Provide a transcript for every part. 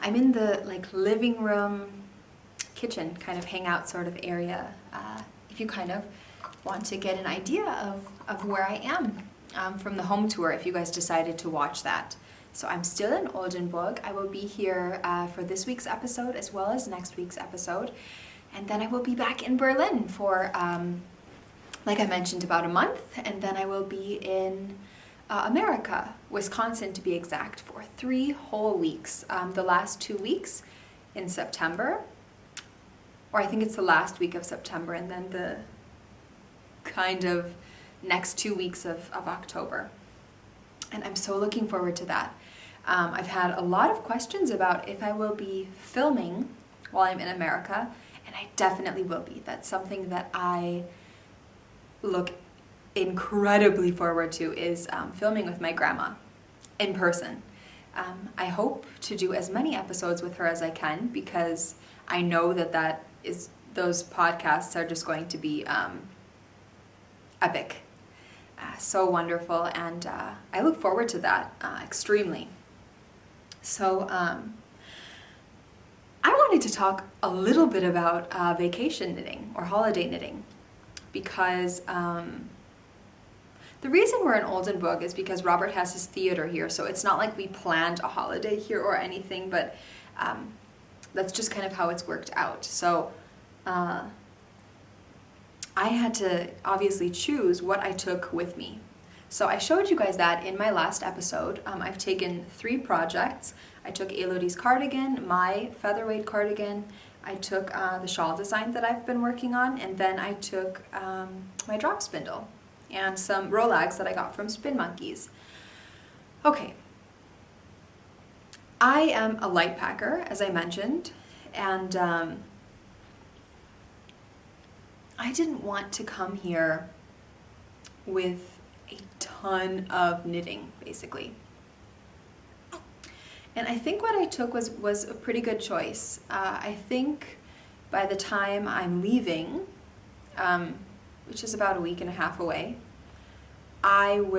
I'm in the like living room, kitchen kind of hangout sort of area. If you kind of want to get an idea of where I am from the home tour, if you guys decided to watch that. So I'm still in Oldenburg. I will be here for this week's episode as well as next week's episode. And then I will be back in Berlin for, like I mentioned, about a month. And then I will be in America, Wisconsin to be exact, for 3 whole weeks. The last 2 weeks in September, or I think it's the last week of September, and then the kind of next 2 weeks of October. And I'm so looking forward to that. I've had a lot of questions about if I will be filming while I'm in America, and I definitely will be. That's something that I look incredibly forward to, is filming with my grandma in person. I hope to do as many episodes with her as I can, because I know that those podcasts are just going to be epic. So wonderful, and I look forward to that extremely. So I wanted to talk a little bit about vacation knitting or holiday knitting, because the reason we're in Oldenburg is because Robert has his theater here, so it's not like we planned a holiday here or anything, but that's just kind of how it's worked out. So I had to obviously choose what I took with me. So I showed you guys that in my last episode. I've taken 3 projects. I took Elodie's cardigan, my featherweight cardigan, I took the shawl design that I've been working on, and then I took my drop spindle and some Rolags that I got from Spin Monkeys. Okay. I am a light packer, as I mentioned, and I didn't want to come here with a ton of knitting, basically. And I think what I took was a pretty good choice. I think by the time I'm leaving, which is about a week and a half away, I'm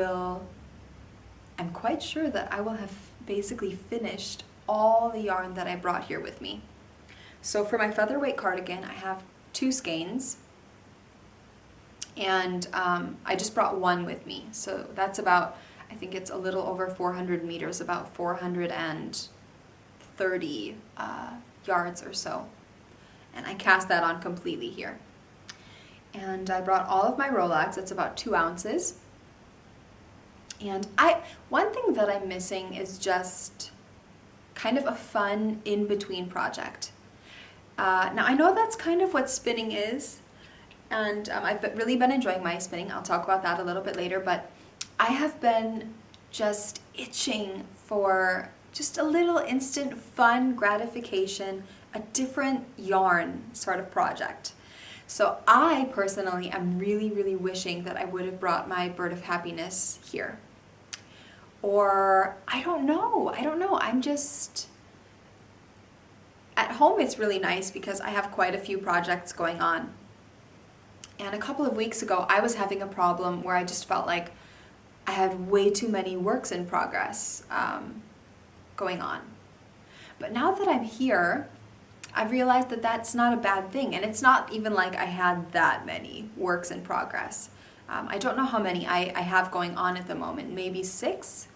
quite sure that I will have basically finished all the yarn that I brought here with me. So for my featherweight cardigan, I have 2 skeins. And I just brought 1 with me. So that's about, I think it's a little over 400 meters, about 430 yards or so. And I cast that on completely here. And I brought all of my Rolags, that's about 2 ounces. And one thing that I'm missing is just kind of a fun in-between project. Now I know that's kind of what spinning is. And I've really been enjoying my spinning. I'll talk about that a little bit later, but I have been just itching for just a little instant fun gratification, a different yarn sort of project. So I personally am really, really wishing that I would have brought my Bird of Happiness here. Or I don't know. I'm just... At home it's really nice because I have quite a few projects going on. And a couple of weeks ago, I was having a problem where I just felt like I had way too many works in progress going on. But now that I'm here, I've realized that that's not a bad thing. And it's not even like I had that many works in progress. I don't know how many I have going on at the moment. Maybe 6?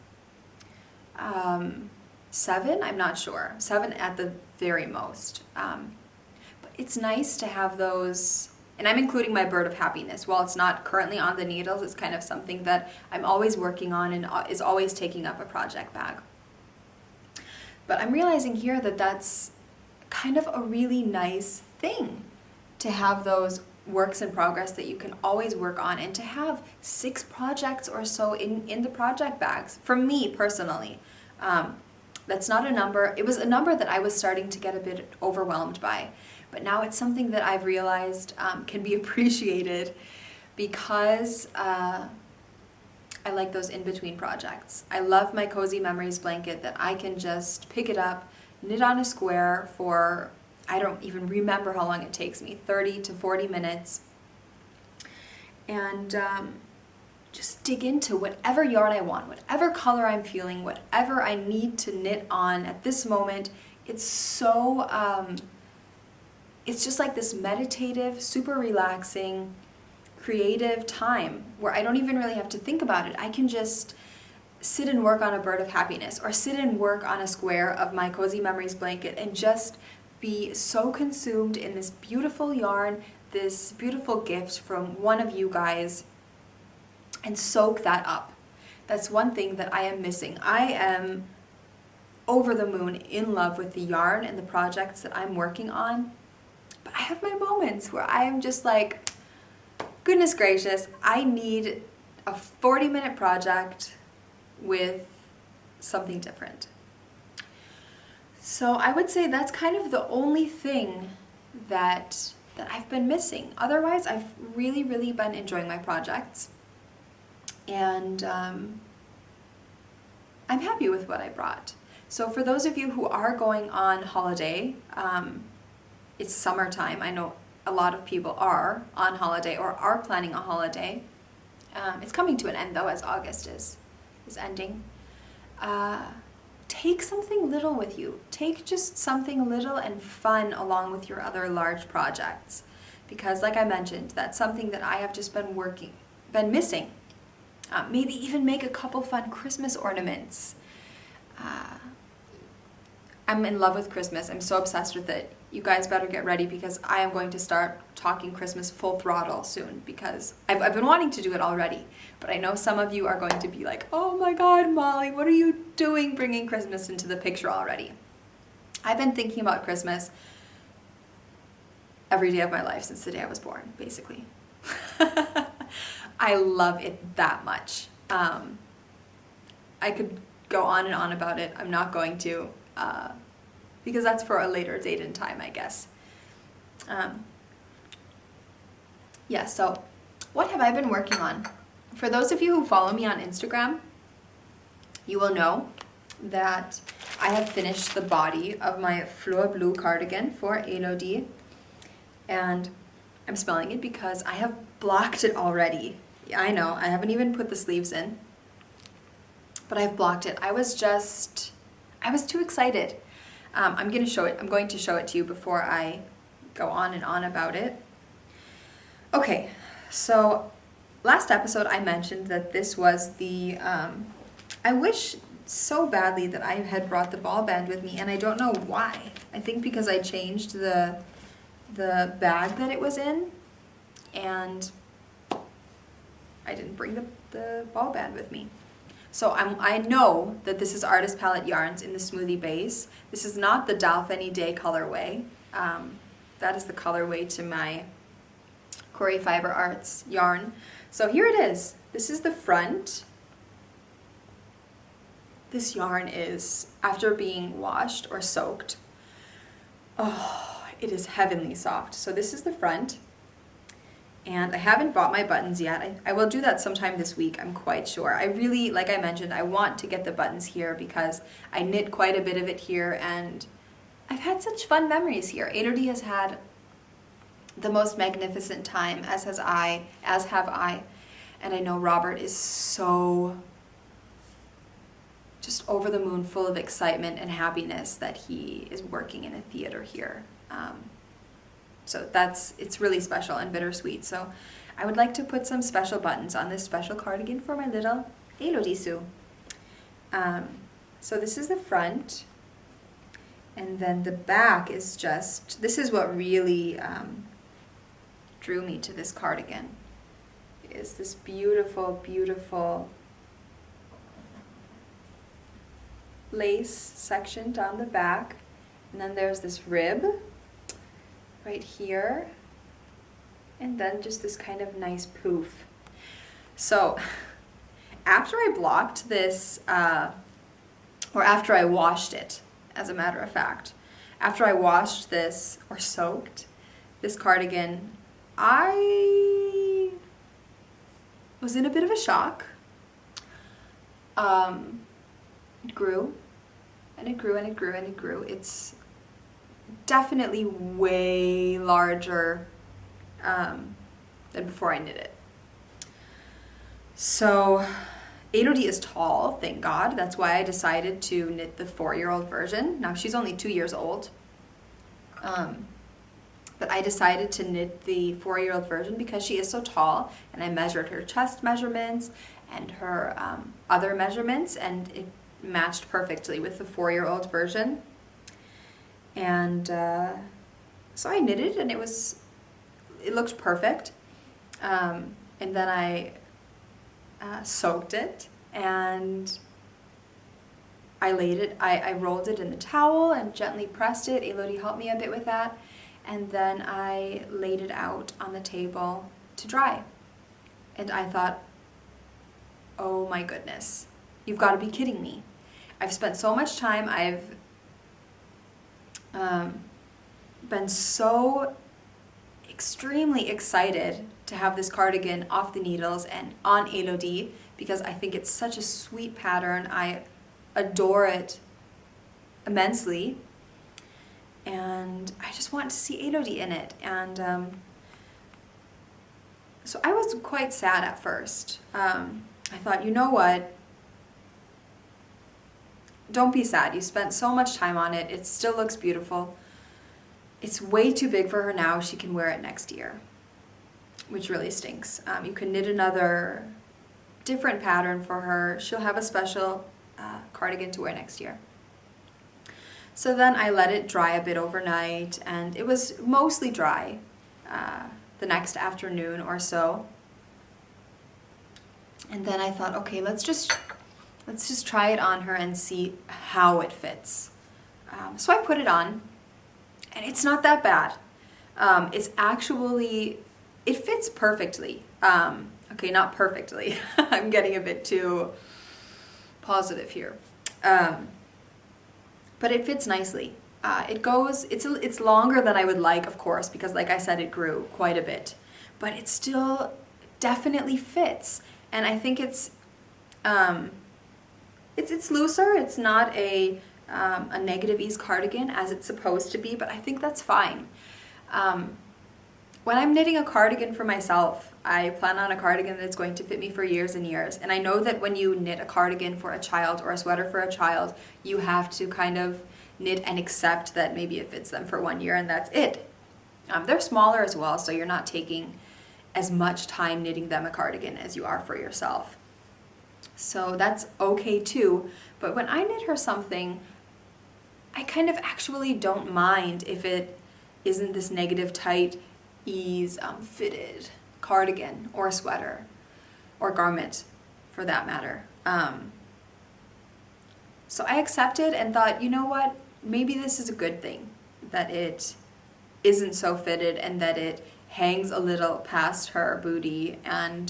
7? I'm not sure. 7 at the very most. But it's nice to have those... And I'm including my Bird of Happiness. While it's not currently on the needles, it's kind of something that I'm always working on and is always taking up a project bag. But I'm realizing here that that's kind of a really nice thing, to have those works in progress that you can always work on, and to have 6 projects or so in the project bags. For me personally, that's not a number. It was a number that I was starting to get a bit overwhelmed by. But now it's something that I've realized can be appreciated, because I like those in-between projects. I love my Cozy Memories blanket that I can just pick it up, knit on a square for, I don't even remember how long it takes me, 30 to 40 minutes. And just dig into whatever yarn I want, whatever color I'm feeling, whatever I need to knit on at this moment, It's so, it's just like this meditative, super relaxing, creative time where I don't even really have to think about it. I can just sit and work on a bird of happiness, or sit and work on a square of my Cozy Memories blanket, and just be so consumed in this beautiful yarn, this beautiful gift from one of you guys, and soak that up. That's one thing that I am missing. I am over the moon in love with the yarn and the projects that I'm working on, but I have my moments where I am just like, goodness gracious, I need a 40-minute project with something different. So I would say that's kind of the only thing that I've been missing. Otherwise, I've really been enjoying my projects, and I'm happy with what I brought. So for those of you who are going on holiday, it's summertime. I know a lot of people are on holiday or are planning a holiday. It's coming to an end though, as August is ending. Take something little with you. Take just something little and fun along with your other large projects. Because like I mentioned, that's something that I have just been missing. Maybe even make a couple fun Christmas ornaments. I'm in love with Christmas. I'm so obsessed with it. You guys better get ready, because I am going to start talking Christmas full throttle soon, because I've been wanting to do it already. But I know some of you are going to be like, oh my God, Molly, what are you doing bringing Christmas into the picture already? I've been thinking about Christmas every day of my life since the day I was born, basically. I love it that much. I could go on and on about it. I'm not going to. Because that's for a later date and time, I guess. Yeah, so what have I been working on? For those of you who follow me on Instagram, you will know that I have finished the body of my Fleur Bleu cardigan for Elodie. And I'm smelling it because I have blocked it already. Yeah, I know, I haven't even put the sleeves in, but I've blocked it. I was too excited. I'm going to show it to you before I go on and on about it. Okay, so last episode I mentioned that this was the, I wish so badly that I had brought the ball band with me, and I don't know why. I think because I changed the bag that it was in, and I didn't bring the ball band with me. So I know that this is Artist Palette Yarns in the Smoothie Base. This is not the Dalpheny Day colorway. That is the colorway to my Corey Fiber Arts yarn. So here it is. This is the front. This yarn is, after being washed or soaked, oh, it is heavenly soft. So this is the front. And I haven't bought my buttons yet. I will do that sometime this week, I'm quite sure. I really, like I mentioned, I want to get the buttons here because I knit quite a bit of it here, and I've had such fun memories here. Elodie has had the most magnificent time, as have I. And I know Robert is so just over the moon, full of excitement and happiness that he is working in a theater here. So it's really special and bittersweet. So I would like to put some special buttons on this special cardigan for my little Elodie Sue. So this is the front, and then the back is just, this is what really drew me to this cardigan, is this beautiful, beautiful lace section down the back, and then there's this rib right here, and then just this kind of nice poof. So after I blocked this, or after I washed it, as a matter of fact, after I washed this, or soaked this cardigan, I was in a bit of a shock. It grew, and it grew, and it grew, and it grew. It's definitely way larger than before I knit it. So Elodie is tall, thank God. That's why I decided to knit the 4-year-old version. Now she's only 2 years old. But I decided to knit the 4-year-old version because she is so tall, and I measured her chest measurements and her other measurements, and it matched perfectly with the 4-year-old version. And so I knitted, and it looked perfect. And then I soaked it, and I rolled it in the towel and gently pressed it. Elodie helped me a bit with that. And then I laid it out on the table to dry. And I thought, oh my goodness, you've got to be kidding me. I've spent so much time, I've been so extremely excited to have this cardigan off the needles and on Elodie because I think it's such a sweet pattern. I adore it immensely. And I just want to see Elodie in it. And so I was quite sad at first. I thought, you know what? Don't be sad. You spent so much time on it. It still looks beautiful. It's way too big for her now. She can wear it next year, which really stinks. You can knit another different pattern for her. She'll have a special cardigan to wear next year. So then I let it dry a bit overnight, and it was mostly dry the next afternoon or so. And then I thought, okay, let's just try it on her and see how it fits. So I put it on, and it's not that bad. It fits perfectly. Okay, not perfectly. I'm getting a bit too positive here. But it fits nicely. It's longer than I would like, of course, because like I said, it grew quite a bit. But it still definitely fits. And I think it's looser. It's not a negative ease cardigan as it's supposed to be, but I think that's fine. When I'm knitting a cardigan for myself, I plan on a cardigan that's going to fit me for years and years. And I know that when you knit a cardigan for a child or a sweater for a child, you have to kind of knit and accept that maybe it fits them for 1 year and that's it. They're smaller as well, so you're not taking as much time knitting them a cardigan as you are for yourself. So that's okay too. But when I knit her something, I kind of actually don't mind if it isn't this negative tight ease fitted cardigan or sweater or garment for that matter. So I accepted and thought, you know what, maybe this is a good thing that it isn't so fitted and that it hangs a little past her booty and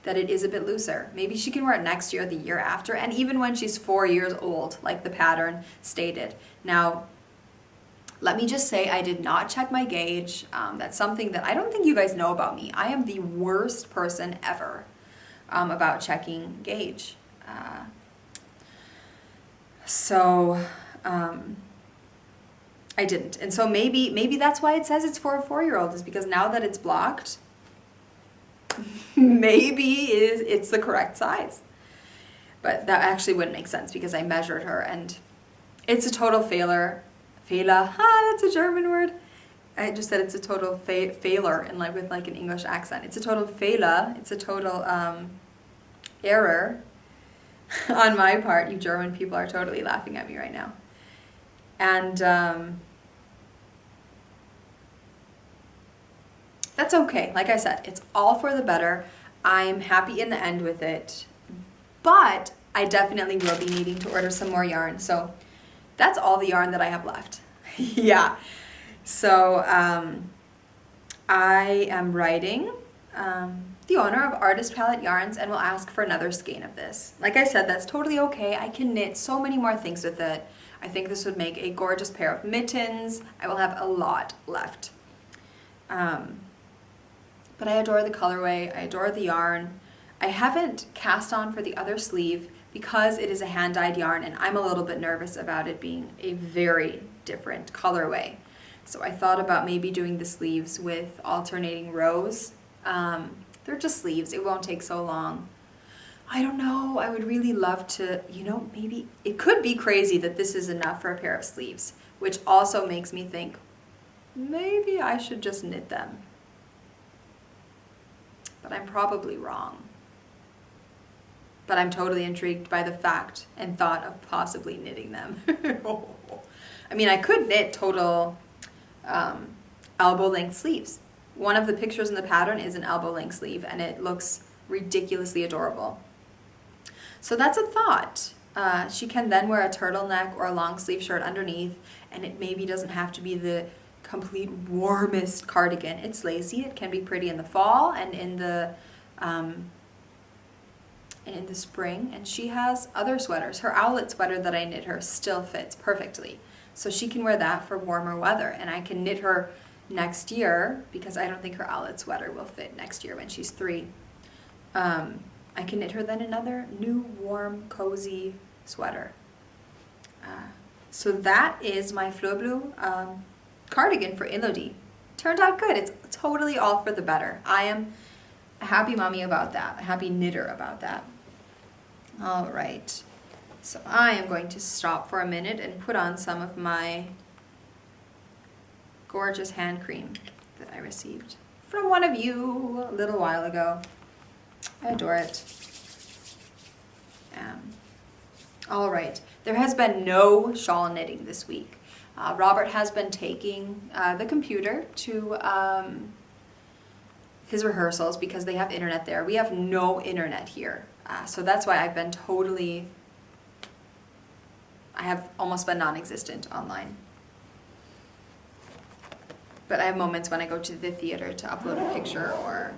that it is a bit looser. Maybe she can wear it next year or the year after, and even when she's 4 years old, like the pattern stated. Now, let me just say I did not check my gauge. That's something that I don't think you guys know about me. I am the worst person ever about checking gauge. So I didn't. And so maybe that's why it says it's for a 4-year-old, is because now that it's blocked, maybe it's the correct size. But that actually wouldn't make sense because I measured her and it's a total failure. Fehler. That's a German word. I just said it's a total failure in with an English accent. It's a total Fehler. It's a total error on my part. You German people are totally laughing at me right now. And that's okay. Like I said, it's all for the better. I'm happy in the end with it. But I definitely will be needing to order some more yarn. So that's all the yarn that I have left. Yeah. So I am writing the owner of Artist Palette Yarns and will ask for another skein of this. Like I said, that's totally okay. I can knit so many more things with it. I think this would make a gorgeous pair of mittens. I will have a lot left. But I adore the colorway. I adore the yarn. I haven't cast on for the other sleeve because it is a hand-dyed yarn and I'm a little bit nervous about it being a very different colorway. So I thought about maybe doing the sleeves with alternating rows. They're just sleeves. It won't take so long. I don't know. I would really love to, maybe it could be crazy that this is enough for a pair of sleeves, which also makes me think maybe I should just knit them. But I'm probably wrong. But I'm totally intrigued by the fact and thought of possibly knitting them. I mean, I could knit total elbow length sleeves. One of the pictures in the pattern is an elbow length sleeve, and it looks ridiculously adorable. So that's a thought. She can then wear a turtleneck or a long sleeve shirt underneath, and it maybe doesn't have to be the complete warmest cardigan. It's lacy. It can be pretty in the fall and in the spring. And she has other sweaters. Her owlet sweater that I knit her still fits perfectly, so she can wear that for warmer weather. And I can knit her next year, because I don't think her owlet sweater will fit next year when she's 3. I can knit her then another new, warm, cozy sweater. So that is my Fleur Bleue cardigan for Elodie. Turned out good. It's totally all for the better. I am a happy mommy about that, a happy knitter about that. All right. So I am going to stop for a minute and put on some of my gorgeous hand cream that I received from one of you a little while ago. I adore it. All right, there has been no shawl knitting this week. Robert has been taking the computer to his rehearsals because they have internet there. We have no internet here. So that's why I have almost been non-existent online. But I have moments when I go to the theater to upload a picture or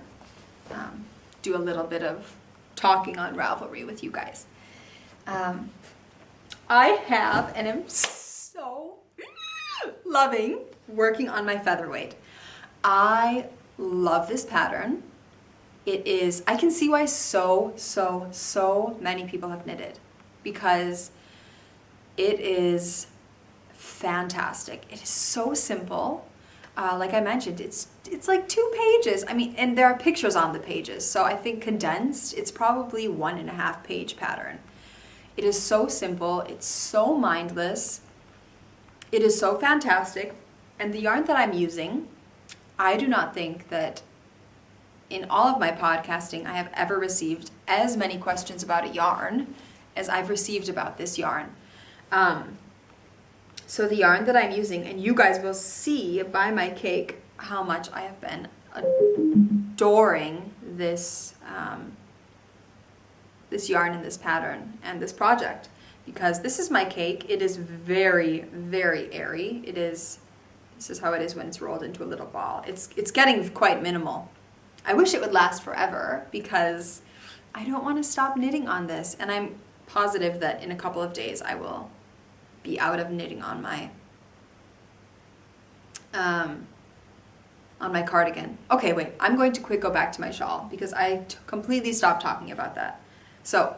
do a little bit of talking on Ravelry with you guys. I have, and I'm so loving working on my featherweight. I love this pattern. I can see why so many people have knitted, because it is fantastic. It is so simple. Like I mentioned, it's like 2 pages. I mean, and there are pictures on the pages, so I think condensed, it's probably 1.5 page pattern. It is so simple. It's so mindless. It is so fantastic. And the yarn that I'm using, I do not think that in all of my podcasting I have ever received as many questions about a yarn as I've received about this yarn. So the yarn that I'm using, and you guys will see by my cake how much I have been adoring this this yarn and this pattern and this project, because this is my cake. It is very, very airy. This is how it is when it's rolled into a little ball. It's getting quite minimal. I wish it would last forever, because I don't want to stop knitting on this, and I'm positive that in a couple of days I will be out of knitting on my cardigan. Okay, wait, I'm going to go back to my shawl, because I completely stopped talking about that. So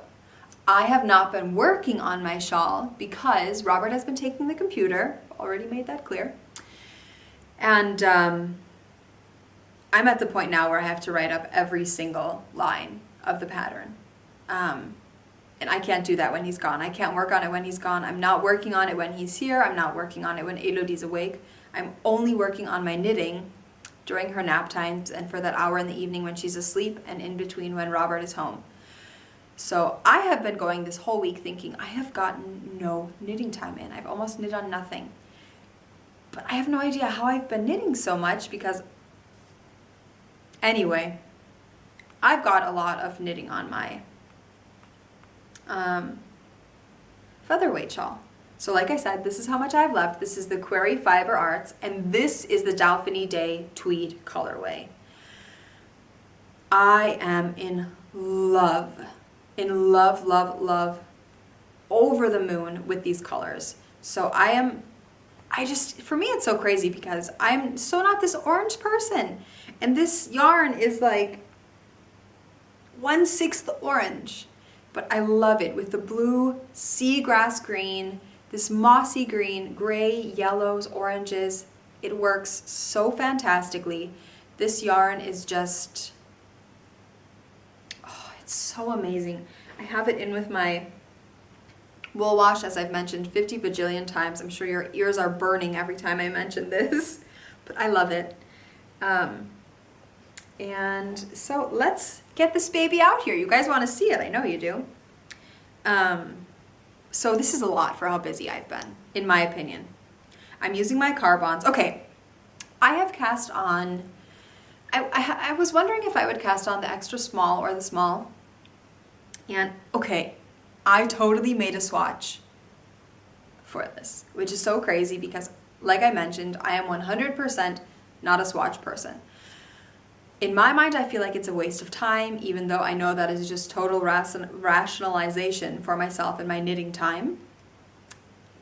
I have not been working on my shawl because Robert has been taking the computer. Already made that clear. And I'm at the point now where I have to write up every single line of the pattern. And I can't do that when he's gone. I can't work on it when he's gone. I'm not working on it when he's here. I'm not working on it when Elodie's awake. I'm only working on my knitting during her nap times and for that hour in the evening when she's asleep, and in between when Robert is home. So I have been going this whole week thinking I have gotten no knitting time in. I've almost knit on nothing. But I have no idea how I've been knitting so much, because anyway, I've got a lot of knitting on my featherweight shawl. So like I said, this is how much I've left. This is the Query Fiber Arts, and this is the Dauphiny Day tweed colorway. I am in love, over the moon with these colors. So for me it's so crazy, because I'm so not this orange person, and this yarn is like 1/6 orange, but I love it with the blue seagrass green, this mossy green, gray, yellows, oranges. It works so fantastically. This yarn is just, it's so amazing. I have it in with my wool wash, as I've mentioned 50 bajillion times. I'm sure your ears are burning every time I mention this, but I love it. And so let's get this baby out here. You guys want to see it, I know you do. So this is a lot for how busy I've been, in my opinion. I'm using my Carbons. Okay, I have cast on, I was wondering if I would cast on the extra small or the small. And okay, I totally made a swatch for this, which is so crazy because, like I mentioned, I am 100% not a swatch person. In my mind, I feel like it's a waste of time, even though I know that is just total rationalization for myself and my knitting time.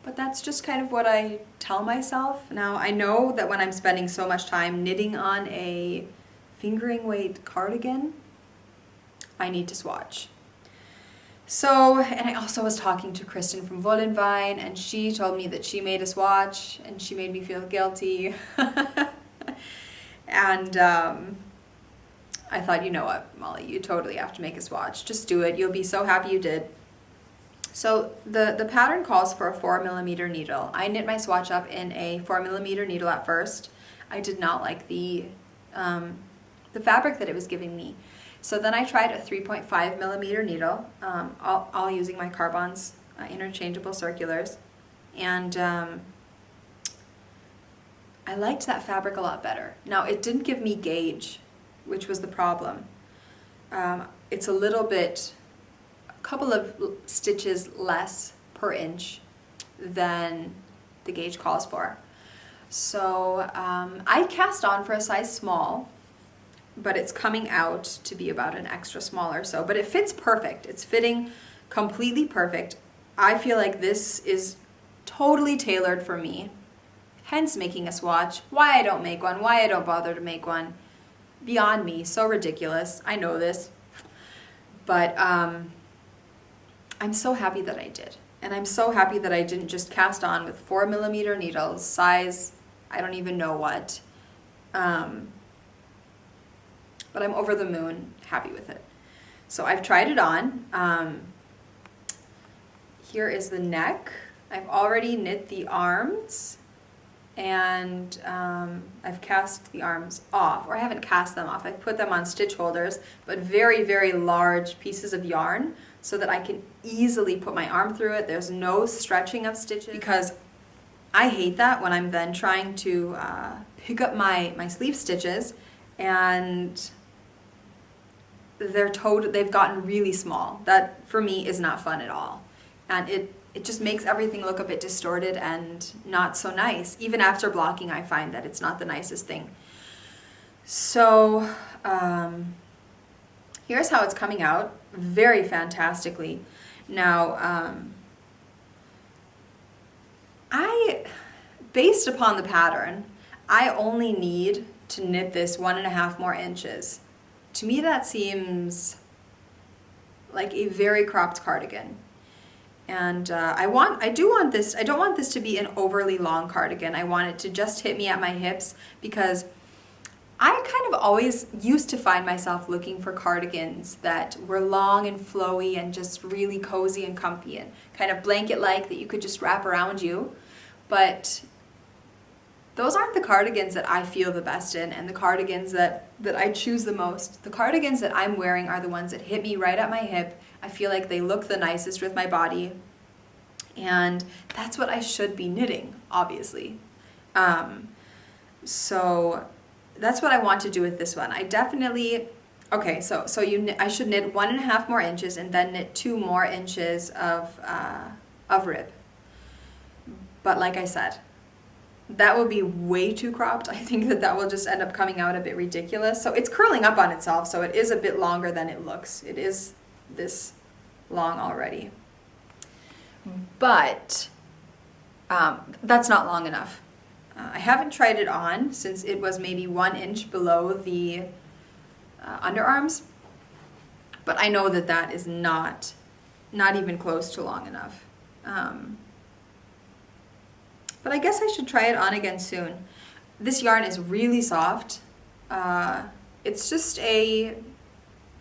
But that's just kind of what I tell myself. Now, I know that when I'm spending so much time knitting on a fingering weight cardigan, I need to swatch. So, and I also was talking to Kristen from Wollenwein, and she told me that she made a swatch, and she made me feel guilty. And I thought, you know what, Molly, you totally have to make a swatch. Just do it. You'll be so happy you did. So the pattern calls for a 4mm needle. I knit my swatch up in a 4mm needle at first. I did not like the fabric that it was giving me. So then I tried a 3.5mm needle, all using my Carbons interchangeable circulars. And I liked that fabric a lot better. Now, it didn't give me gauge, which was the problem. It's a couple of stitches less per inch than the gauge calls for. So I cast on for a size small, but it's coming out to be about an extra small or so. But it fits perfect. It's fitting completely perfect. I feel like this is totally tailored for me, hence making a swatch. Why I don't make one, why I don't bother to make one, beyond me. So ridiculous. I know this. But I'm so happy that I did. And I'm so happy that I didn't just cast on with 4mm needles, size, I don't even know what. But I'm over the moon happy with it. So I've tried it on. Here is the neck. I've already knit the arms, and I've cast the arms off, or I haven't cast them off. I've put them on stitch holders, but very, very large pieces of yarn so that I can easily put my arm through it. There's no stretching of stitches, because I hate that when I'm then trying to pick up my sleeve stitches and they've gotten really small. That for me is not fun at all. And it just makes everything look a bit distorted and not so nice. Even after blocking, I find that it's not the nicest thing. So here's how it's coming out, very fantastically. Now, based upon the pattern, I only need to knit this 1.5 more inches. To me, that seems like a very cropped cardigan. And I don't want this to be an overly long cardigan. I want it to just hit me at my hips, because I kind of always used to find myself looking for cardigans that were long and flowy and just really cozy and comfy and kind of blanket-like that you could just wrap around you. But those aren't the cardigans that I feel the best in, and the cardigans that I choose the most. The cardigans that I'm wearing are the ones that hit me right at my hip. I feel like they look the nicest with my body, and that's what I should be knitting, obviously. So that's what I want to do with this one. I definitely, okay, so I should knit 1.5 more inches and then knit 2 more inches of rib. But like I said, that will be way too cropped. I think that will just end up coming out a bit ridiculous. So it's curling up on itself, so it is a bit longer than it looks. It is this long already. But that's not long enough. I haven't tried it on since it was maybe 1 inch below the underarms, but I know that is not even close to long enough. But I guess I should try it on again soon. This yarn is really soft. It's just a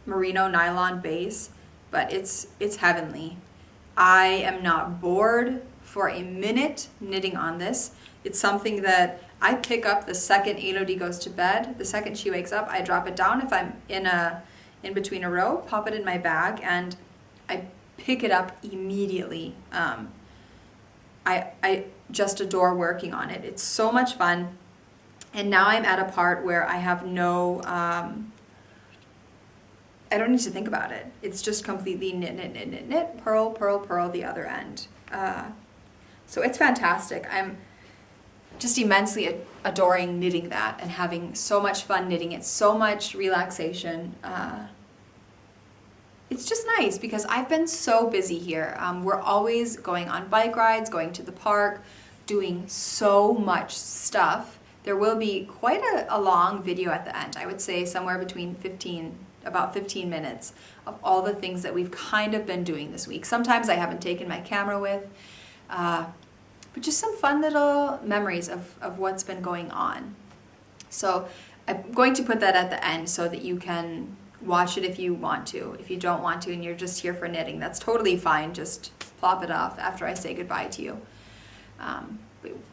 merino nylon base, but it's heavenly. I am not bored for a minute knitting on this. It's something that I pick up the second Elodie goes to bed. The second she wakes up, I drop it down if I'm in between a row, pop it in my bag, and I pick it up immediately. I just adore working on it. It's so much fun. And now I'm at a part where I have no, I don't need to think about it. It's just completely knit, knit, knit, knit, knit, purl, purl, purl the other end. So it's fantastic. I'm just immensely adoring knitting that and having so much fun knitting it, so much relaxation. It's just nice because I've been so busy here. We're always going on bike rides, going to the park, doing so much stuff. There will be quite a long video at the end. I would say somewhere between about 15 minutes of all the things that we've kind of been doing this week. Sometimes I haven't taken my camera with, but just some fun little memories of what's been going on. So I'm going to put that at the end so that you can watch it if you want to. If you don't want to and you're just here for knitting, that's totally fine. Just plop it off after I say goodbye to you.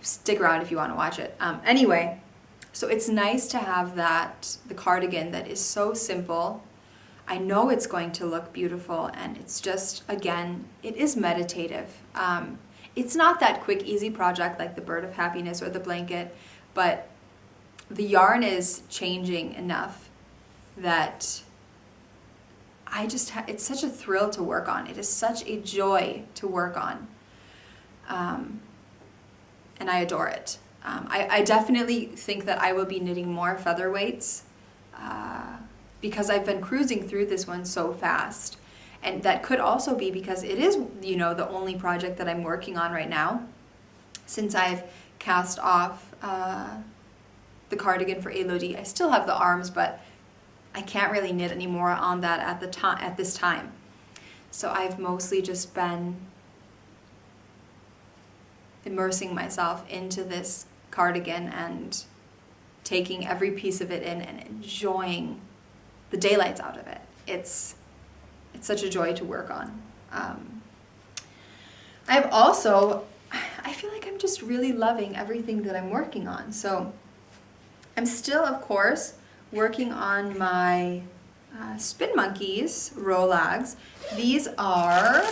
Stick around if you want to watch it. Anyway, so it's nice to have the cardigan that is so simple. I know it's going to look beautiful, and it's just, again, it is meditative. It's not that quick, easy project like the Bird of Happiness or the blanket, but the yarn is changing enough that it's such a thrill to work on. It is such a joy to work on. And I adore it. I definitely think that I will be knitting more featherweights because I've been cruising through this one so fast. And that could also be because it is, the only project that I'm working on right now. Since I've cast off the cardigan for Elodie, I still have the arms, but I can't really knit anymore on that at this time. So I've mostly just been immersing myself into this cardigan and taking every piece of it in and enjoying the daylights out of it. It's such a joy to work on. I feel like I'm just really loving everything that I'm working on. So I'm still, of course, working on my Spin Monkeys Rolags. These are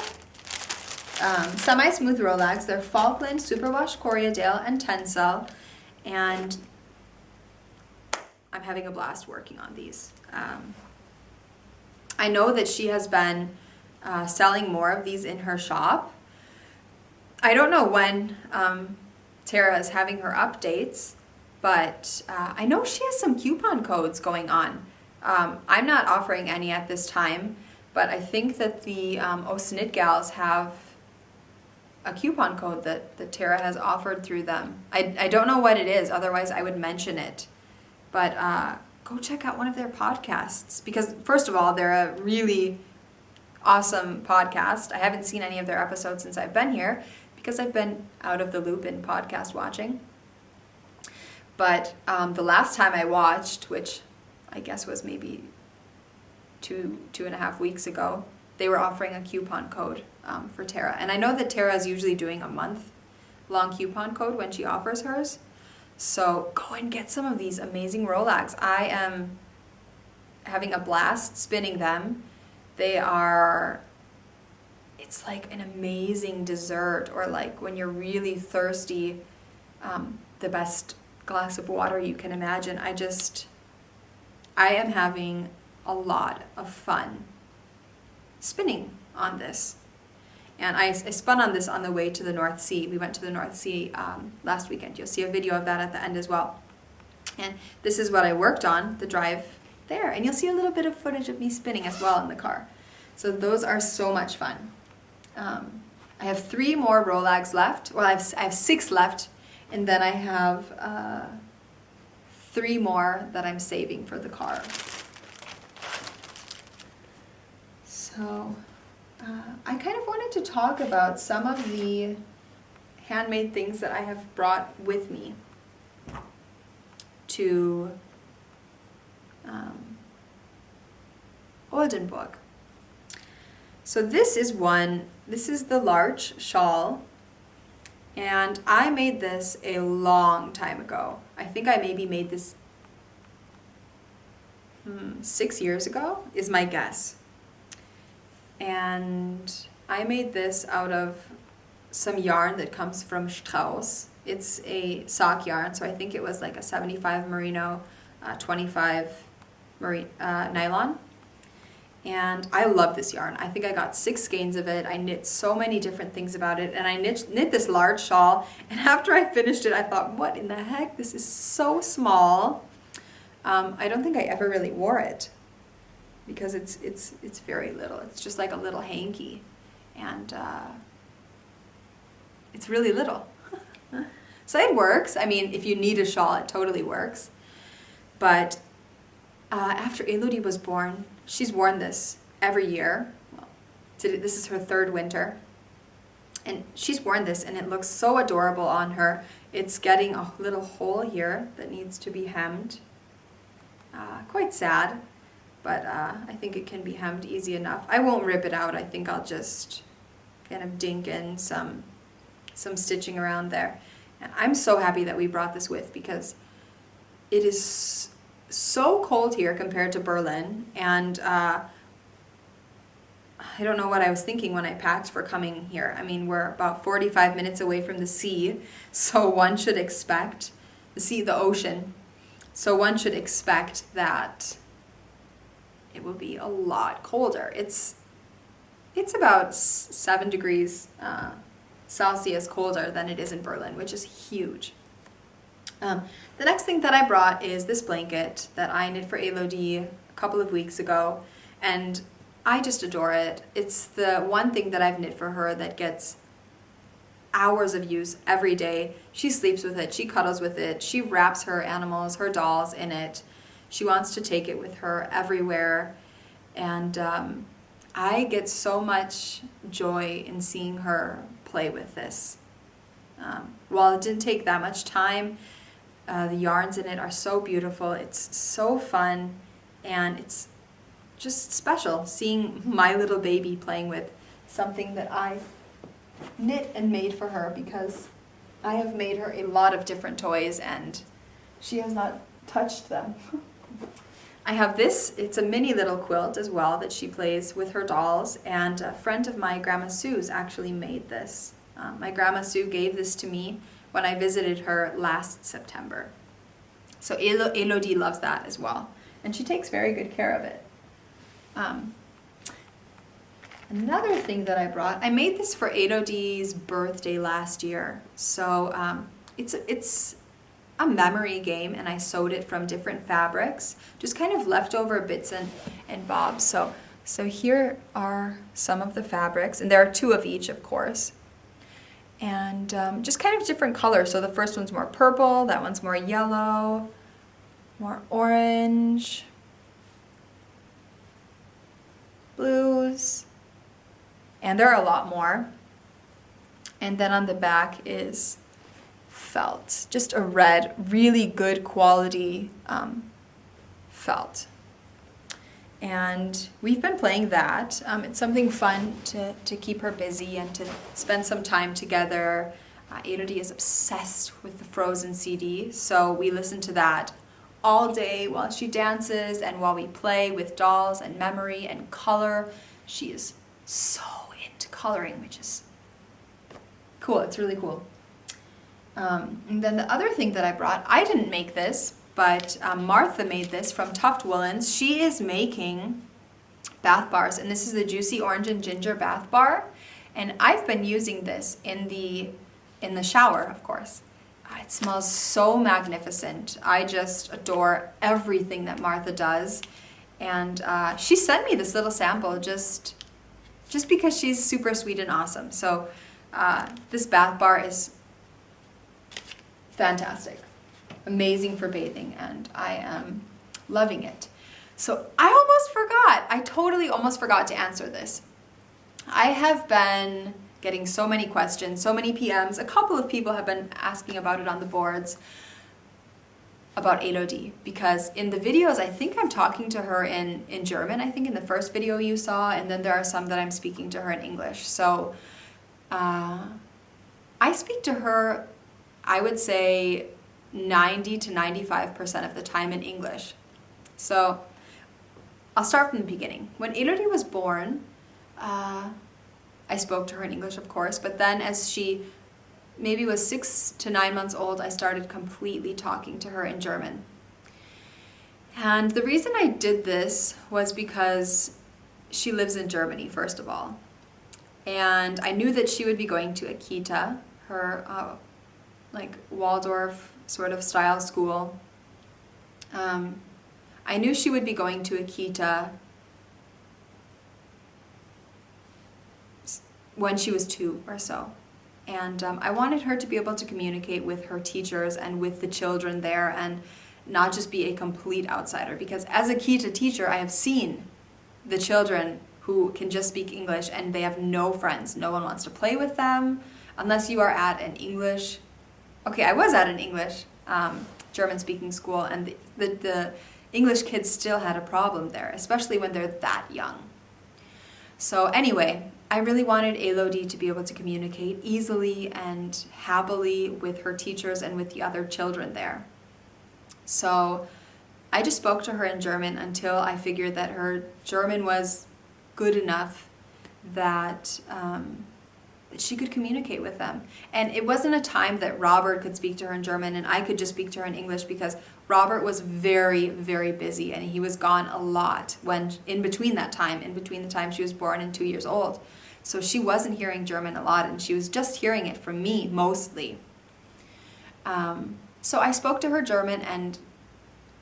semi-smooth Rolags. They're Falkland, Superwash, Corriedale, and Tencel. And I'm having a blast working on these. I know that she has been selling more of these in her shop. I don't know when Tara is having her updates, but I know she has some coupon codes going on. I'm not offering any at this time, but I think that the Knit Gals have a coupon code that Tara has offered through them. I don't know what it is, otherwise I would mention it. But go check out one of their podcasts, because first of all, they're a really awesome podcast. I haven't seen any of their episodes since I've been here, because I've been out of the loop in podcast watching. But the last time I watched, which I guess was maybe two and a half weeks ago, they were offering a coupon code for Tara. And I know that Tara is usually doing a month-long coupon code when she offers hers. So go and get some of these amazing Rolags. I am having a blast spinning them. It's like an amazing dessert, or like when you're really thirsty, the best glass of water you can imagine. I am having a lot of fun spinning on this. And I spun on this on the way to the North Sea. We went to the North Sea last weekend. You'll see a video of that at the end as well. And this is what I worked on, the drive there. And you'll see a little bit of footage of me spinning as well in the car. So those are so much fun. I have 3 more Rolags left. Well, I have 6 left. And then I have 3 more that I'm saving for the car. So I kind of wanted to talk about some of the handmade things that I have brought with me to Oldenburg. So this is the large shawl, and I made this a long time ago. I think I maybe made this 6 years ago is my guess. And I made this out of some yarn that comes from Strauss. It's a sock yarn, so I think it was like a 75 merino, 25 nylon. And I love this yarn. I think I got 6 skeins of it. I knit so many different things about it, and I knit this large shawl, and after I finished it, I thought, what in the heck? This is so small. I don't think I ever really wore it because it's very little. It's just like a little hanky, and it's really little. So it works. I mean, if you need a shawl, it totally works. But after Elodie was born, she's worn this every year. Well, this is her 3rd winter. And she's worn this, and it looks so adorable on her. It's getting a little hole here that needs to be hemmed. Quite sad, but I think it can be hemmed easy enough. I won't rip it out. I think I'll just kind of dink in some stitching around there. And I'm so happy that we brought this with, because it is so cold here compared to Berlin, and I don't know what I was thinking when I packed for coming here. I mean, we're about 45 minutes away from the sea, so one should expect the ocean. So one should expect that it will be a lot colder. It's about 7 degrees Celsius colder than it is in Berlin, which is huge. The next thing that I brought is this blanket that I knit for Elodie a couple of weeks ago, and I just adore it. It's the one thing that I've knit for her that gets hours of use every day. She sleeps with it, she cuddles with it, she wraps her animals, her dolls in it. She wants to take it with her everywhere, and I get so much joy in seeing her play with this. While it didn't take that much time, the yarns in it are so beautiful. It's so fun, and it's just special seeing my little baby playing with something that I knit and made for her, because I have made her a lot of different toys and she has not touched them. I have this, it's a mini little quilt as well that she plays with her dolls, and a friend of my, Grandma Sue's, actually made this. My Grandma Sue gave this to me when I visited her last September. So Elodie loves that as well, and she takes very good care of it. Another thing that I brought, I made this for Elodie's birthday last year. So it's a memory game, and I sewed it from different fabrics, just kind of leftover bits and bobs. So here are some of the fabrics, and there are 2 of each, of course. And just kind of different colors. So the first one's more purple, that one's more yellow, more orange, blues, and there are a lot more. And then on the back is felt, just a red, really good quality felt. And we've been playing that. It's something fun to keep her busy and to spend some time together. Elodie is obsessed with the Frozen CD, so we listen to that all day while she dances and while we play with dolls and memory and color. She is so into coloring, which is cool. It's really cool. And then the other thing that I brought, I didn't make this, but Martha made this from Tuft Woolens. She is making bath bars, and this is the Juicy Orange and Ginger bath bar. And I've been using this in the shower, of course. It smells so magnificent. I just adore everything that Martha does. And she sent me this little sample just because she's super sweet and awesome. So this bath bar is fantastic. Amazing for bathing, and I am loving it. So I totally almost forgot to answer this. I have been getting so many questions, so many PMs. A couple of people have been asking about it on the boards. about Elodie, because in the videos I think I'm talking to her in German, I think in the first video you saw, and then there are some that I'm speaking to her in English. So I speak to her, I would say 90 to 95% of the time in English. So I'll start from the beginning. When Elodie was born, I spoke to her in English, of course, but then as she maybe was 6 to 9 months old, I started completely talking to her in German. And the reason I did this was because she lives in Germany, first of all. And I knew that she would be going to a Kita, her like Waldorf sort of style school. I knew she would be going to a Kita when she was 2 or so. And I wanted her to be able to communicate with her teachers and with the children there and not just be a complete outsider. Because as a Kita teacher, I have seen the children who can just speak English and they have no friends. No one wants to play with them unless you are at an English... Okay, I was at an English German-speaking school, and the English kids still had a problem there, especially when they're that young. So anyway, I really wanted Elodie to be able to communicate easily and happily with her teachers and with the other children there. So I just spoke to her in German until I figured that her German was good enough that that she could communicate with them. And it wasn't a time that Robert could speak to her in German and I could just speak to her in English, because Robert was very, very busy and he was gone a lot in between the time she was born and 2 years old. So she wasn't hearing German a lot, and she was just hearing it from me mostly. So I spoke to her German and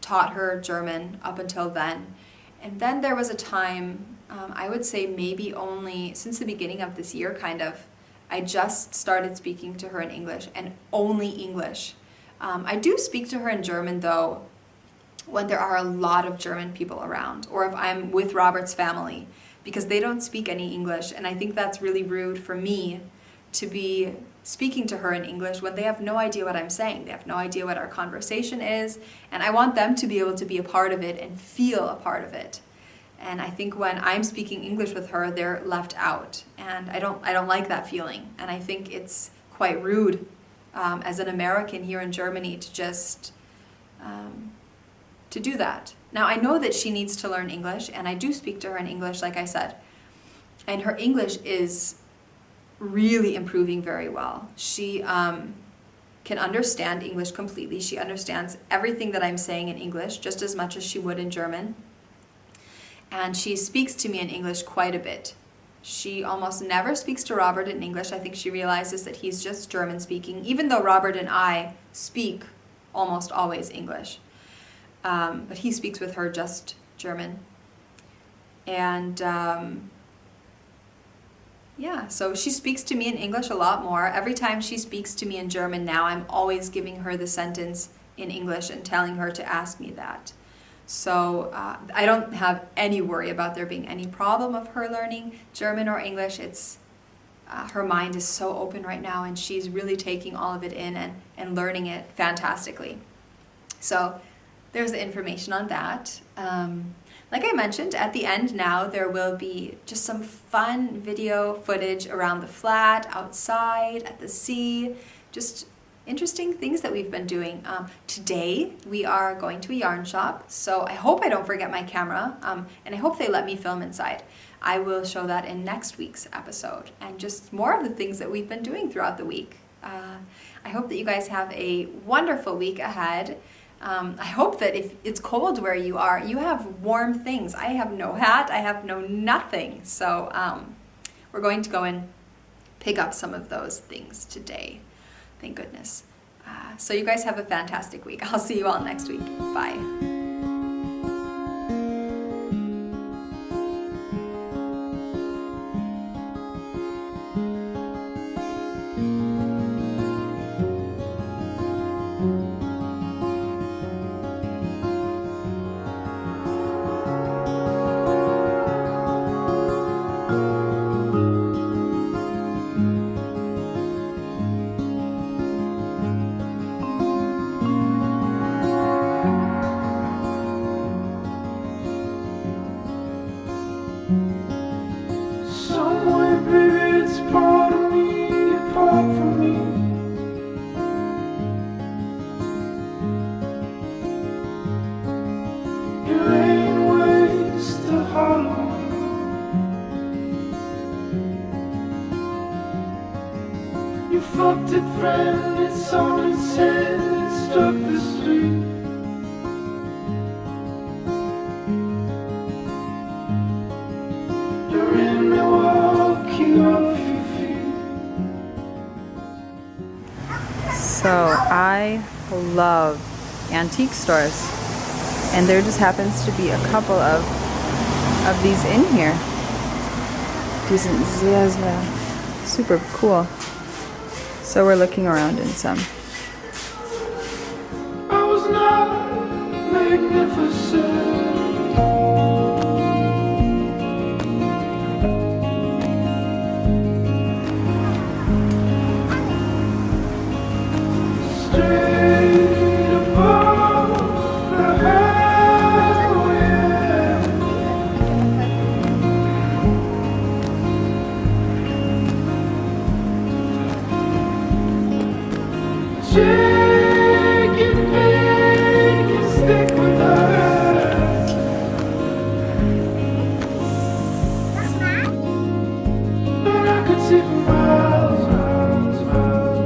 taught her German up until then. And then there was a time, I would say maybe only since the beginning of this year, kind of, I just started speaking to her in English, and only English. I do speak to her in German, though, when there are a lot of German people around, or if I'm with Robert's family, because they don't speak any English, and I think that's really rude for me to be speaking to her in English when they have no idea what I'm saying. They have no idea what our conversation is, and I want them to be able to be a part of it and feel a part of it. And I think when I'm speaking English with her, they're left out, and I don't like that feeling. And I think it's quite rude as an American here in Germany to just to do that. Now, I know that she needs to learn English, and I do speak to her in English, like I said. And her English is really improving very well. She can understand English completely. She understands everything that I'm saying in English just as much as she would in German. And she speaks to me in English quite a bit. She almost never speaks to Robert in English. I think she realizes that he's just German speaking, even though Robert and I speak almost always English. But he speaks with her just German. And yeah, so she speaks to me in English a lot more. Every time she speaks to me in German now, I'm always giving her the sentence in English and telling her to ask me that. So I don't have any worry about there being any problem of her learning German or English. It's her mind is so open right now, and she's really taking all of it in and learning it fantastically. So there's the information on that. Like I mentioned, at the end now, there will be just some fun video footage around the flat, outside, at the sea, just interesting things that we've been doing. Today, we are going to a yarn shop, so I hope I don't forget my camera, and I hope they let me film inside. I will show that in next week's episode, and just more of the things that we've been doing throughout the week. I hope that you guys have a wonderful week ahead. I hope that if it's cold where you are, you have warm things. I have no hat, I have no nothing. So we're going to go and pick up some of those things today. Thank goodness. So you guys have a fantastic week. I'll see you all next week. Bye. and it's on its head, it struck the street. You're in Milwaukee off your feet. So I love antique stores, and there just happens to be a couple of these in here. Decent Zaza, super cool. So we're looking around in some. I was not magnificent. Straight above the highway. Shake and bake and stick with her. And I could see for miles, miles, miles.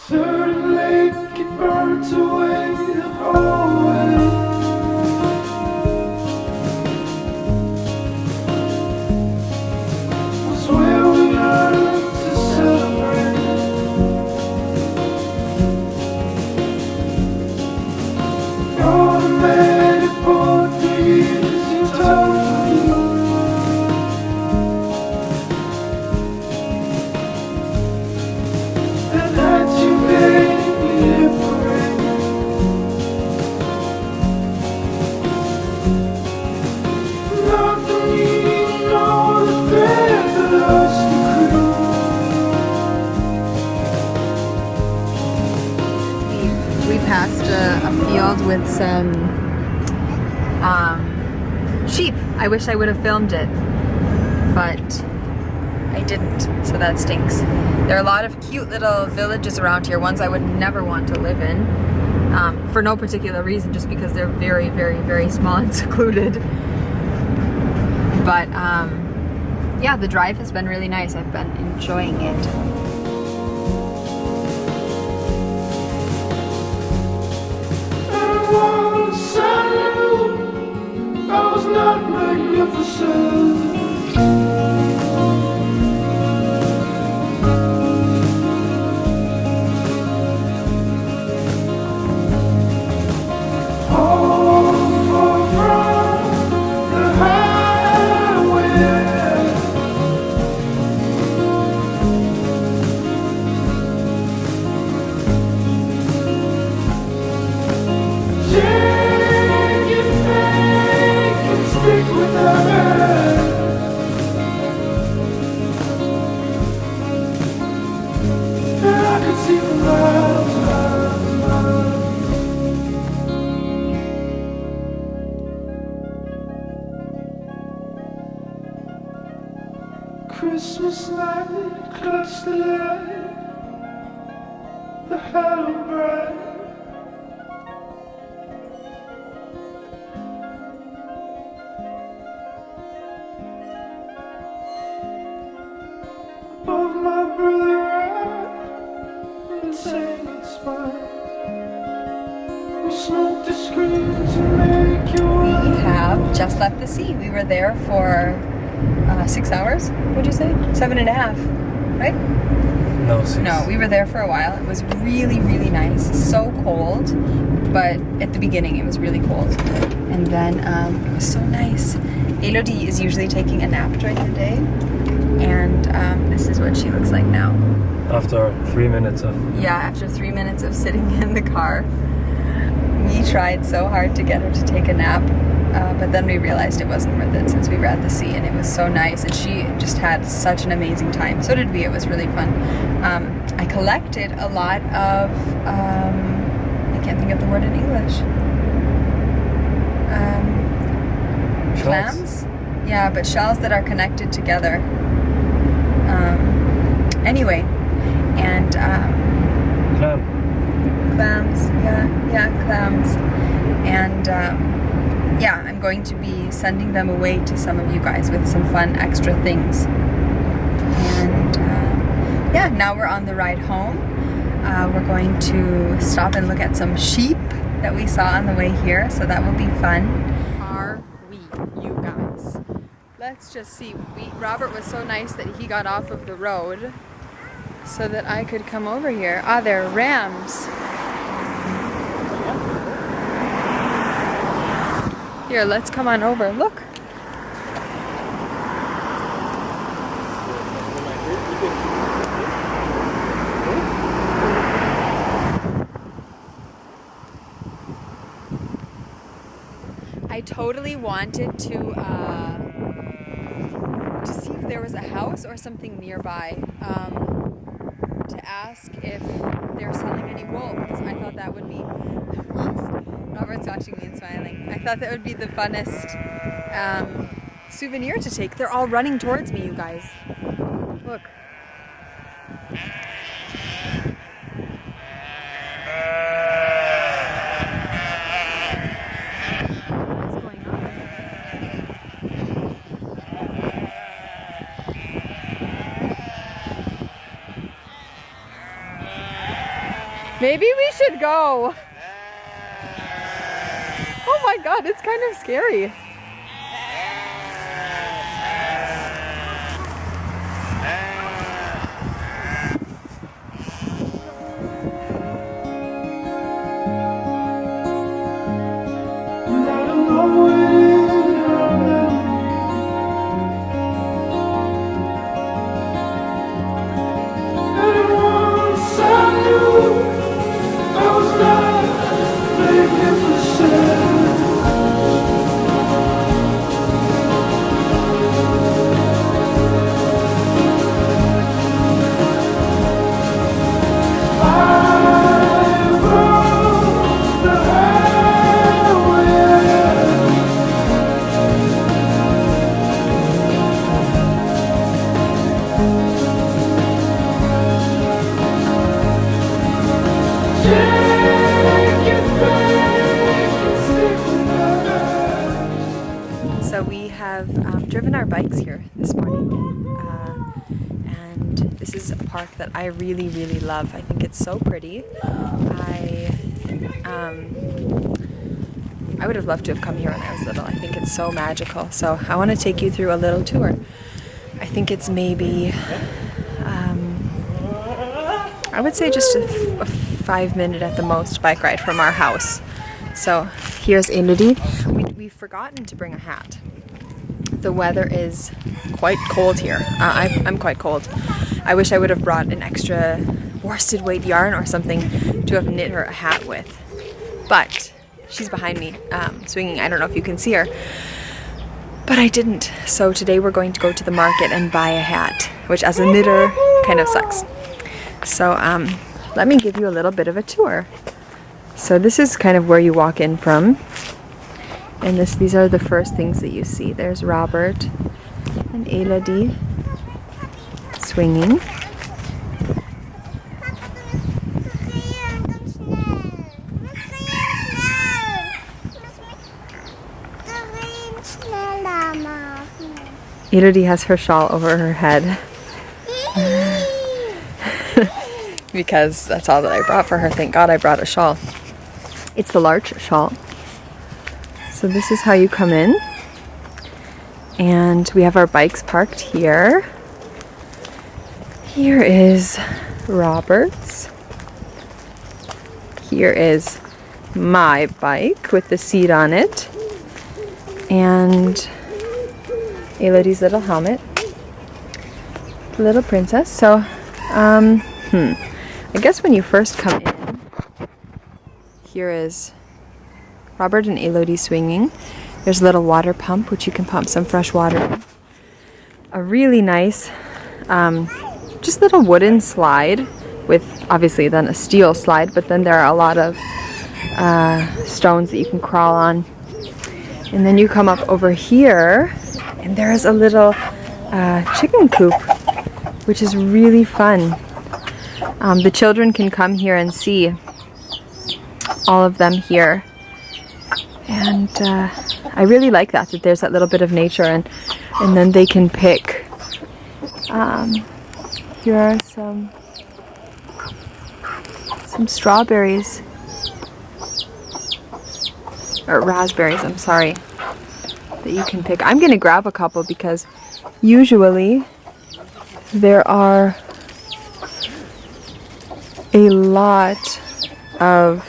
Third and Lake, it burnt away the whole way. Was where we learned to celebrate. Automatic Portuguese, you told me. And that you made me liberate. Not the meaning nor the thread that us to We passed a field with some sheep. I wish I would have filmed it, but I didn't, so that stinks. There are a lot of cute little villages around here, ones I would never want to live in, for no particular reason, just because they're very, very, very small and secluded. But yeah, the drive has been really nice. I've been enjoying it. once I knew I was not magnificent. All from the highway. Shake and fake and stick with her. And I could see for miles, miles, miles. Christmas night, clutch the light, the hollow bright. Above my brother I insane and smile. We smoked the screen to make you We have just left the sea. We were there for 6 hours, would you say? 7.5, right? No, 6. No, we were there for a while. It was really, really nice. So cold, but at the beginning it was really cold. And then it was so nice. Elodie is usually taking a nap during the day, and this is what she looks like now. After 3 minutes of... Yeah, after 3 minutes of sitting in the car. We tried so hard to get her to take a nap, but then we realized it wasn't worth it since we were at the sea and it was so nice, and she just had such an amazing time. So did we. It was really fun. I collected a lot of, I can't think of the word in English. Clams? Yeah, but shells that are connected together. Anyway, and Clam. clams, yeah, clams. And yeah, I'm going to be sending them away to some of you guys with some fun extra things. yeah, now we're on the ride home. We're going to stop and look at some sheep that we saw on the way here, so that will be fun. Are we, you guys? Let's just see. Robert was so nice that he got off of the road so that I could come over here. Ah, they're rams. Here, let's come on over. Look. I totally wanted to see if there was a house or something nearby, to ask if they're selling any wool, because I thought that would be Robert's watching me and smiling. I thought that would be the funnest souvenir to take. They're all running towards me, you guys. Look. Maybe we should go. Oh my God, it's kind of scary. And I don't know it. And once I knew I was not magnificent. So we have driven our bikes here this morning, and this is a park that I really, really love. I think it's so pretty. I would have loved to have come here when I was little. I think it's so magical. So I want to take you through a little tour. I think it's maybe, I would say just a 5-minute at the most bike ride from our house. So here's Elodie. We've forgotten to bring a hat. The weather is quite cold here. I'm quite cold. I wish I would have brought an extra worsted weight yarn or something to have knit her a hat with. But she's behind me swinging. I don't know if you can see her. But I didn't. So today we're going to go to the market and buy a hat, which as a knitter kind of sucks. So let me give you a little bit of a tour. So this is kind of where you walk in from. And these are the first things that you see. There's Robert and Elodie swinging. Elodie has her shawl over her head. Because that's all that I brought for her. Thank God I brought a shawl. It's the large shawl. So this is how you come in. And we have our bikes parked here. Here is Robert's. Here is my bike with the seat on it. And Elodie's little helmet. The little princess. So, I guess when you first come in, here is Robert and Elodie swinging. There's a little water pump, which you can pump some fresh water in. A really nice, just little wooden slide with obviously then a steel slide, but then there are a lot of stones that you can crawl on. And then you come up over here, and there's a little chicken coop, which is really fun. The children can come here and see all of them here. And I really like that there's that little bit of nature, and then they can pick Here are some strawberries. Or raspberries, I'm sorry. That you can pick. I'm gonna grab a couple because usually there are a lot of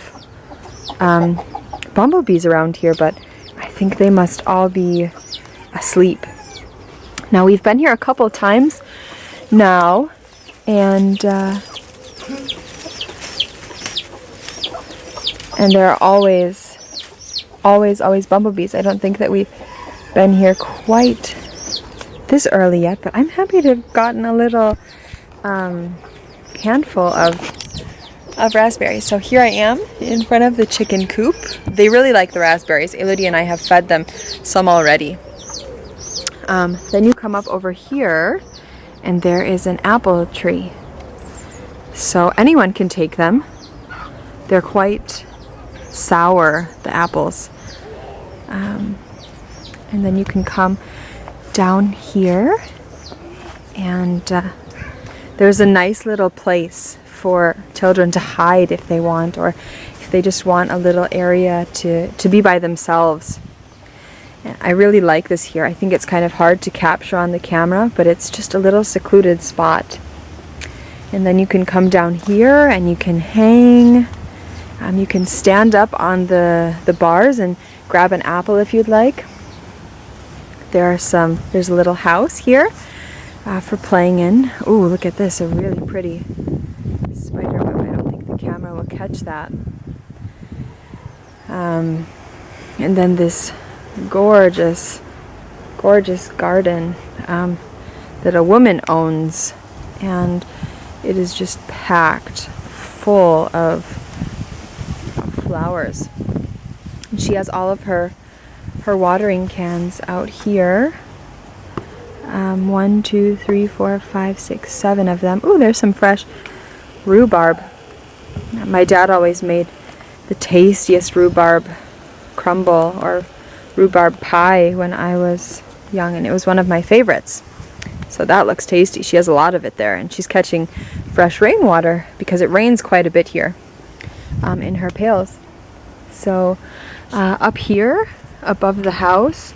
bumblebees around here, but I think they must all be asleep. Now we've been here a couple times now, and there are always bumblebees. I don't think that we've been here quite this early yet, but I'm happy to have gotten a little handful of raspberries. So here I am in front of the chicken coop. They really like the raspberries. Elodie and I have fed them some already. Then you come up over here and there is an apple tree. So anyone can take them. They're quite sour, the apples. And then you can come down here and there's a nice little place for children to hide if they want, or if they just want a little area to be by themselves. And I really like this here. I think it's kind of hard to capture on the camera, but it's just a little secluded spot. And then you can come down here and you can hang. You can stand up on the bars and grab an apple if you'd like. There's a little house here for playing in. Ooh, look at this, a really pretty spider web. I don't think the camera will catch that. And then this gorgeous garden that a woman owns, and it is just packed full of flowers. And she has all of her watering cans out here. 1, 2, 3, 4, 5, 6, 7 of them. Ooh, there's some fresh rhubarb. My dad always made the tastiest rhubarb crumble or rhubarb pie when I was young, and it was one of my favorites. So that looks tasty. She has a lot of it there, and she's catching fresh rainwater because it rains quite a bit here in her pails. So up here above the house,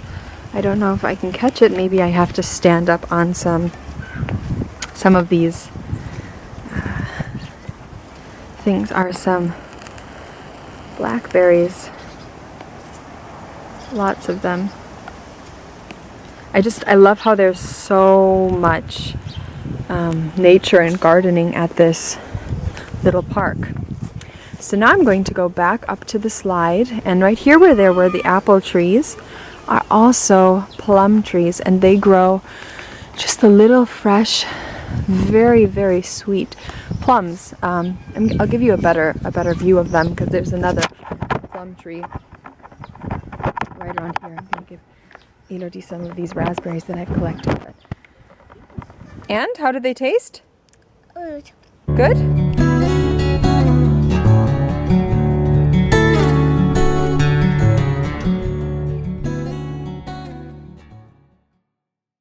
I don't know if I can catch it. Maybe I have to stand up on some of these things. Are some blackberries. Lots of them. I love how there's so much nature and gardening at this little park. So now I'm going to go back up to the slide, and right here where there were the apple trees are also plum trees, and they grow just the little fresh, very, very sweet plums. I'll give you a better view of them because there's another plum tree right around here. I'm going to give Elodie some of these raspberries that I've collected. And how do they taste? Good. Good?